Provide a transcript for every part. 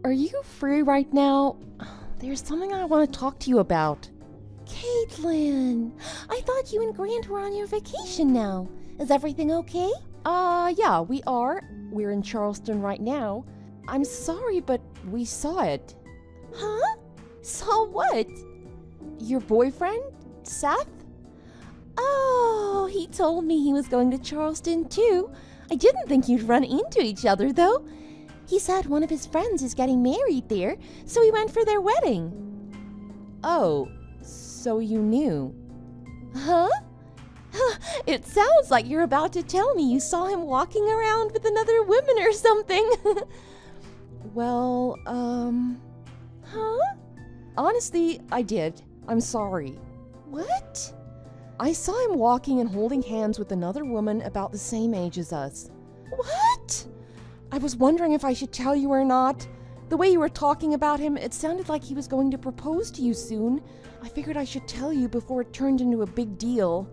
Are you free right now? There's something I want to talk to you about. Caitlin, I thought you and Grant were on your vacation now. Is everything okay? Yeah, we are. We're in Charleston right now. I'm sorry, but we saw it. Huh? Saw what? Your boyfriend, Seth? Oh, he told me he was going to Charleston too. I didn't think you'd run into each other though. He said one of his friends is getting married there, so he went for their wedding. Oh, so you knew. Huh? It sounds like you're about to tell me you saw him walking around with another woman or something. Well, Huh? honestly, I did. I'm sorry. What? I saw him walking and holding hands with another woman about the same age as us. What? I was wondering if I should tell you or not. The way you were talking about him, it sounded like he was going to propose to you soon. I figured I should tell you before it turned into a big deal.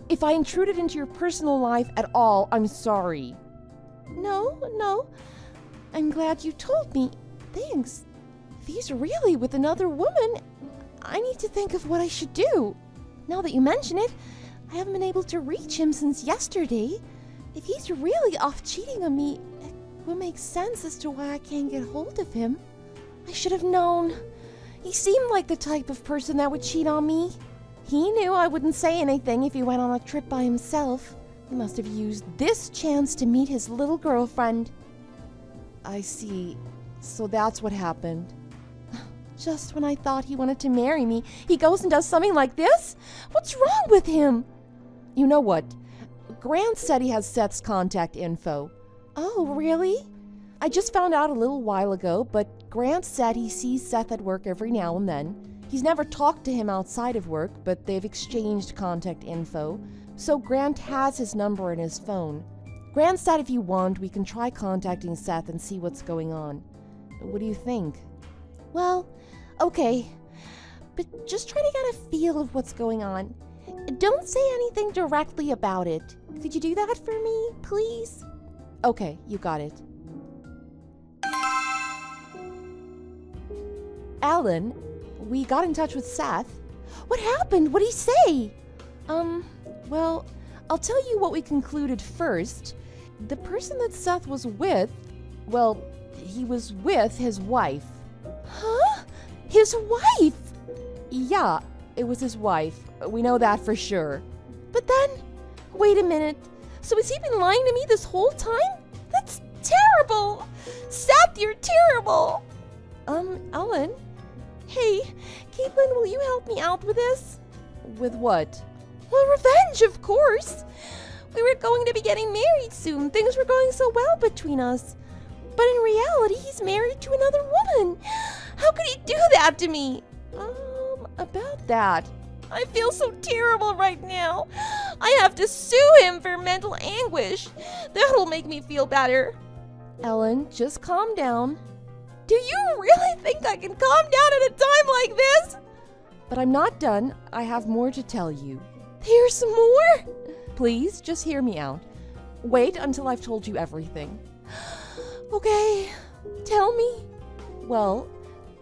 If I intruded into your personal life at all, I'm sorry. No. I'm glad you told me. Thanks. If he's really with another woman, I need to think of what I should do. Now that you mention it, I haven't been able to reach him since yesterday. If he's really off cheating on me, it will make sense as to why I can't get hold of him. I should have known. He seemed like the type of person that would cheat on me. He knew I wouldn't say anything if he went on a trip by himself. He must have used this chance to meet his little girlfriend. I see. So that's what happened. Just when I thought he wanted to marry me, he goes and does something like this? What's wrong with him? You know what? Grant said he has Seth's contact info. Oh, really? I just found out a little while ago, but Grant said he sees Seth at work every now and then. He's never talked to him outside of work, but they've exchanged contact info, so Grant has his number in his phone. Grant said if you want, we can try contacting Seth and see what's going on. What do you think? Well, okay. But just try to get a feel of what's going on. Don't say anything directly about it. Could you do that for me, please? Okay, you got it. Alan, we got in touch with Seth. What happened? What'd he say? Well, I'll tell you what we concluded first. The person that Seth was with, well, he was with his wife. Huh? His wife? Yeah, it was his wife. We know that for sure. But then, wait a minute. So has he been lying to me this whole time? That's terrible! Seth, you're terrible! Ellen? Hey, Caitlin, will you help me out with this? With what? Well, revenge, of course. We were going to be getting married soon. Things were going so well between us. But in reality, he's married to another woman. How could he do that to me? About that. I feel so terrible right now. I have to sue him for mental anguish. That'll make me feel better. Ellen, just calm down. Do you really think I can calm down at a time like this? But I'm not done. I have more to tell you. There's more? Please, just hear me out. Wait until I've told you everything. Okay, tell me. Well,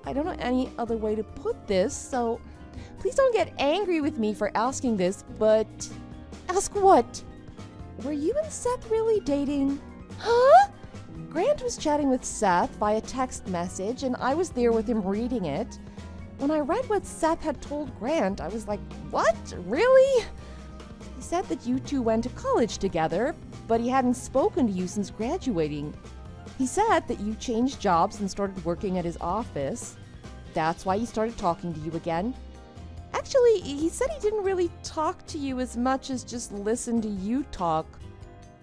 I don't know any other way to put this, so please don't get angry with me for asking this, but... Ask what? Were you and Seth really dating? Huh? Grant was chatting with Seth via text message, and I was there with him reading it. When I read what Seth had told Grant, I was like, what? Really? He said that you two went to college together, but he hadn't spoken to you since graduating. He said that you changed jobs and started working at his office. That's why he started talking to you again. Actually, he said he didn't really talk to you as much as just listen to you talk.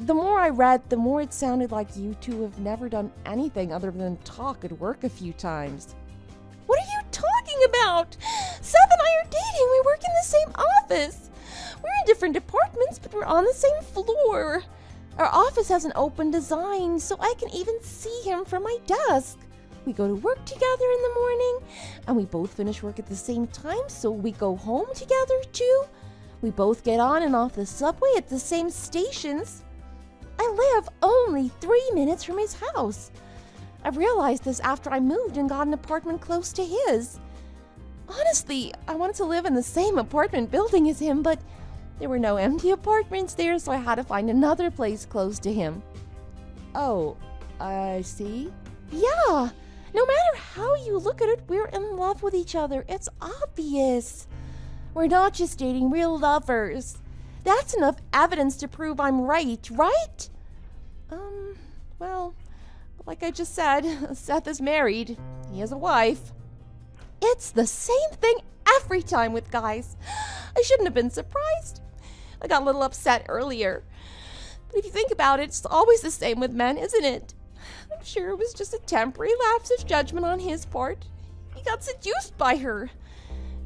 The more I read, the more it sounded like you two have never done anything other than talk at work a few times. What are you talking about? Seth and I are dating. We work in the same office. We're in different departments, but we're on the same floor. Our office has an open design, so I can even see him from my desk. We go to work together in the morning, and we both finish work at the same time, so we go home together too. We both get on and off the subway at the same stations. I live only 3 minutes from his house. I realized this after I moved and got an apartment close to his. Honestly, I wanted to live in the same apartment building as him, but there were no empty apartments there, so I had to find another place close to him. Oh, I see. Yeah, no matter how you look at it, we're in love with each other. It's obvious. We're not just dating, we're lovers. That's enough evidence to prove I'm right, right? Well, like I just said, Seth is married. He has a wife. It's the same thing every time with guys. I shouldn't have been surprised. I got a little upset earlier. But if you think about it, it's always the same with men, isn't it? I'm sure it was just a temporary lapse of judgment on his part. He got seduced by her.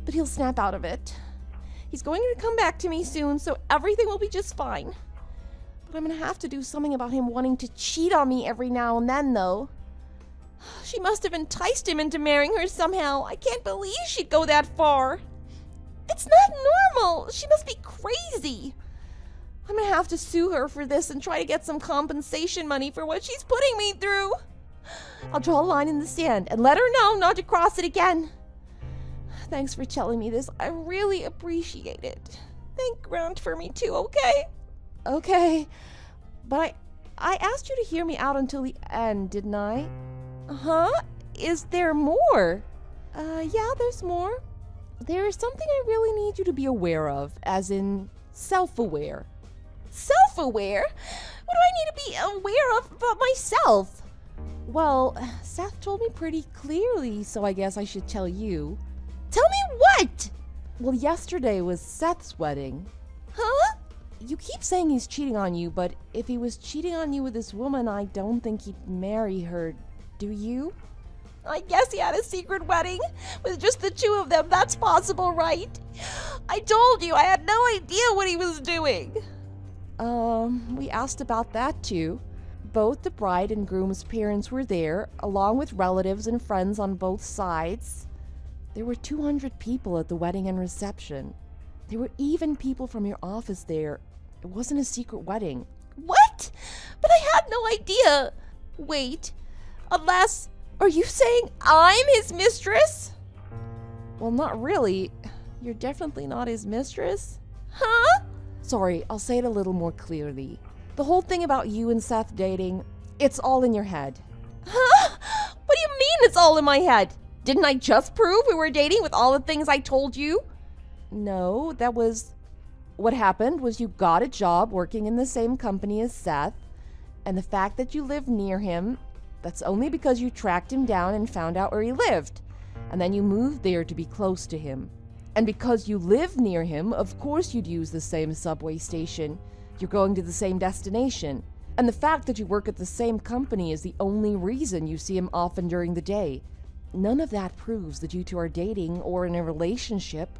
But he'll snap out of it. He's going to come back to me soon, so everything will be just fine. But I'm going to have to do something about him wanting to cheat on me every now and then, though. She must have enticed him into marrying her somehow. I can't believe she'd go that far. It's not normal. She must be crazy. I'm going to have to sue her for this and try to get some compensation money for what she's putting me through. I'll draw a line in the sand and let her know not to cross it again. Thanks for telling me this. I really appreciate it. Thank Grant for me too, okay? Okay, but I asked you to hear me out until the end, didn't I? Huh? Is there more? Yeah, there's more. There's something I really need you to be aware of, as in self-aware. Self-aware? What do I need to be aware of about myself? Well, Seth told me pretty clearly, so I guess I should tell you. Tell me what? Well, yesterday was Seth's wedding. Huh? You keep saying he's cheating on you, but if he was cheating on you with this woman, I don't think he'd marry her. Do you? I guess he had a secret wedding with just the two of them. That's possible, right? I told you I had no idea what he was doing. We asked about that too. Both the bride and groom's parents were there, along with relatives and friends on both sides. There were 200 people at the wedding and reception. There were even people from your office there. It wasn't a secret wedding. What? But I had no idea. Wait, unless, are you saying I'm his mistress? Well, not really. You're definitely not his mistress. Huh? Sorry, I'll say it a little more clearly. The whole thing about you and Seth dating, it's all in your head. Huh? What do you mean it's all in my head? Didn't I just prove we were dating with all the things I told you? No, that was... What happened was you got a job working in the same company as Seth, and the fact that you lived near him, that's only because you tracked him down and found out where he lived, and then you moved there to be close to him. And because you live near him, of course you'd use the same subway station. You're going to the same destination. And the fact that you work at the same company is the only reason you see him often during the day. None of that proves that you two are dating or in a relationship.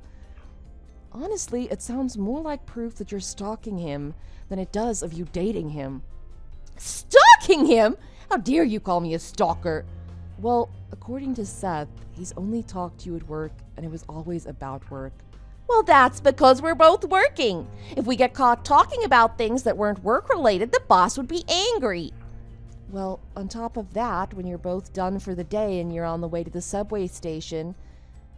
Honestly, it sounds more like proof that you're stalking him than it does of you dating him. Stalking him? How dare you call me a stalker? Well, according to Seth, he's only talked to you at work, and it was always about work. Well, that's because we're both working. If we get caught talking about things that weren't work-related, the boss would be angry. Well, on top of that, when you're both done for the day and you're on the way to the subway station,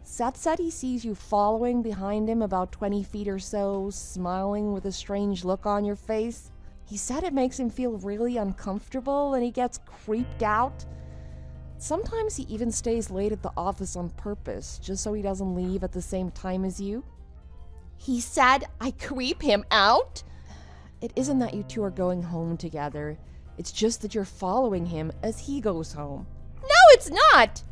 Seth said he sees you following behind him about 20 feet or so, smiling with a strange look on your face. He said it makes him feel really uncomfortable and he gets creeped out. Sometimes he even stays late at the office on purpose, just so he doesn't leave at the same time as you. He said I creep him out? It isn't that you two are going home together. It's just that you're following him as he goes home. No, it's not!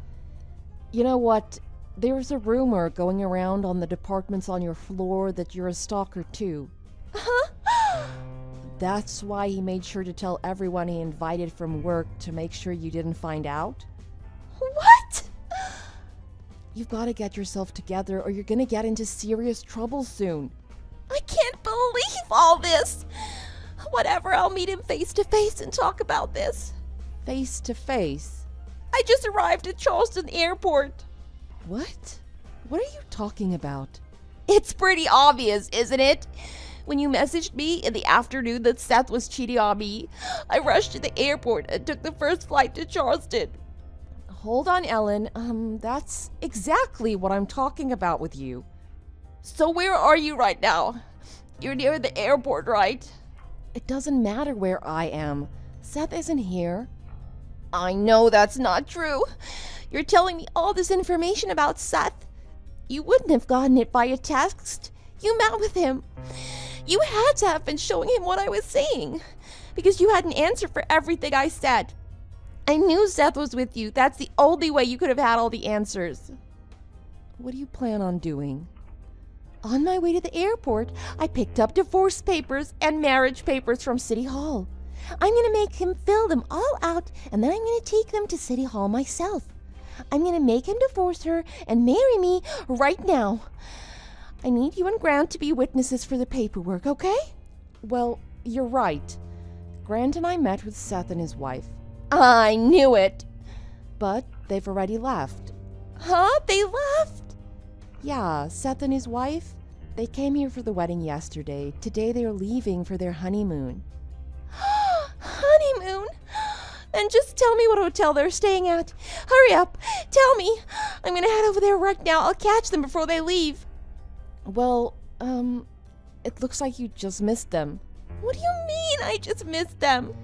You know what? There's a rumor going around on the departments on your floor that you're a stalker too. Huh? That's why he made sure to tell everyone he invited from work to make sure you didn't find out. What? You've got to get yourself together or you're going to get into serious trouble soon. I can't believe all this. Whatever, I'll meet him face to face and talk about this. Face to face? I just arrived at Charleston Airport. What? What are you talking about? It's pretty obvious, isn't it? When you messaged me in the afternoon that Seth was cheating on me, I rushed to the airport and took the first flight to Charleston. Hold on, Ellen. That's exactly what I'm talking about with you. So where are you right now? You're near the airport, right? It doesn't matter where I am. Seth isn't here. I know that's not true. You're telling me all this information about Seth. You wouldn't have gotten it via text. You met with him. You had to have been showing him what I was saying, because you had an answer for everything I said. I knew Seth was with you. That's the only way you could have had all the answers. What do you plan on doing? On my way to the airport, I picked up divorce papers and marriage papers from City Hall. I'm going to make him fill them all out, and then I'm going to take them to City Hall myself. I'm going to make him divorce her and marry me right now. I need you and Grant to be witnesses for the paperwork, okay? Well, you're right. Grant and I met with Seth and his wife. I knew it. But they've already left. Huh? They left? Yeah, Seth and his wife. They came here for the wedding yesterday. Today they're leaving for their honeymoon. Honeymoon? Then just tell me what hotel they're staying at. Hurry up. Tell me. I'm going to head over there right now. I'll catch them before they leave. Well, it looks like you just missed them. What do you mean I just missed them?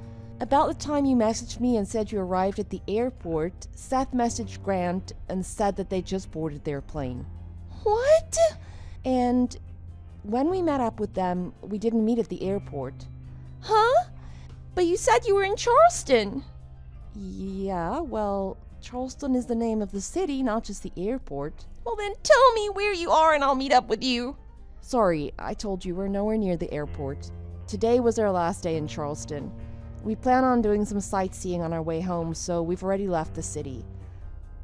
About the time you messaged me and said you arrived at the airport, Seth messaged Grant and said that they just boarded their plane. What? And when we met up with them, we didn't meet at the airport. Huh? But you said you were in Charleston. Yeah, well, Charleston is the name of the city, not just the airport. Well, then tell me where you are and I'll meet up with you. Sorry, I told you we're nowhere near the airport. Today was our last day in Charleston. We plan on doing some sightseeing on our way home, so we've already left the city.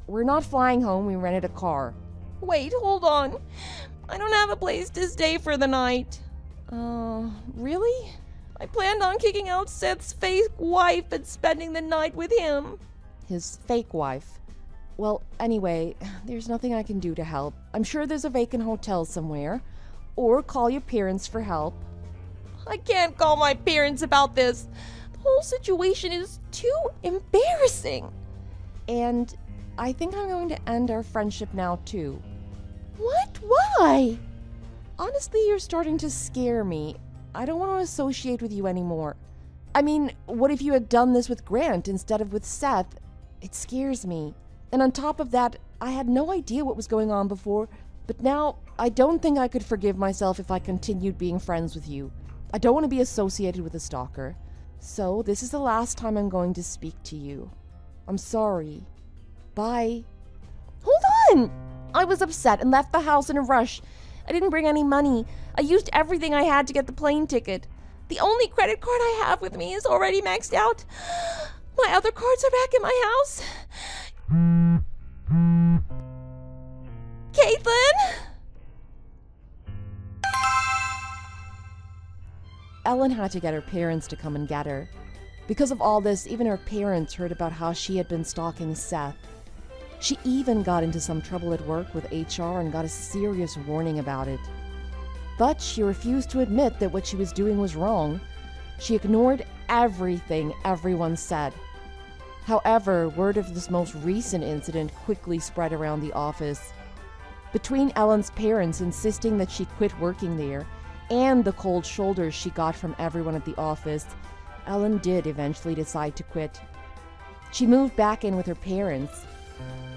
We're not flying home, we rented a car. Wait, hold on. I don't have a place to stay for the night. Really? I planned on kicking out Seth's fake wife and spending the night with him. His fake wife? Well, anyway, there's nothing I can do to help. I'm sure there's a vacant hotel somewhere. Or call your parents for help. I can't call my parents about this. The whole situation is too embarrassing. And I think I'm going to end our friendship now, too. What? Why? Honestly, you're starting to scare me. I don't want to associate with you anymore. I mean, what if you had done this with Grant instead of with Seth? It scares me. And on top of that, I had no idea what was going on before, but now I don't think I could forgive myself if I continued being friends with you. I don't want to be associated with a stalker. So this is the last time I'm going to speak to you. I'm sorry. Bye. Hold on! I was upset and left the house in a rush. I didn't bring any money. I used everything I had to get the plane ticket. The only credit card I have with me is already maxed out. My other cards are back in my house. Caitlin? Ellen had to get her parents to come and get her. Because of all this, even her parents heard about how she had been stalking Seth. She even got into some trouble at work with HR and got a serious warning about it. But she refused to admit that what she was doing was wrong. She ignored everything everyone said. However, word of this most recent incident quickly spread around the office. Between Ellen's parents insisting that she quit working there and the cold shoulders she got from everyone at the office, Ellen did eventually decide to quit. She moved back in with her parents.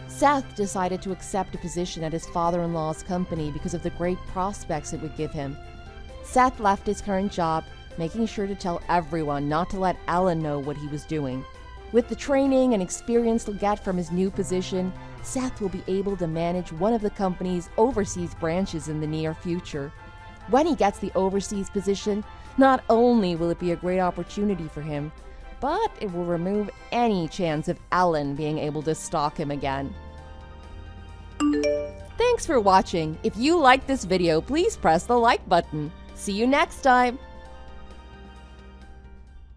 Seth decided to accept a position at his father-in-law's company because of the great prospects it would give him. Seth left his current job, making sure to tell everyone not to let Ellen know what he was doing. With the training and experience he'll get from his new position, Seth will be able to manage one of the company's overseas branches in the near future. When he gets the overseas position, not only will it be a great opportunity for him, but it will remove any chance of Ellen being able to stalk him again. Thanks for watching. If you liked this video, please press the like button. See you next time.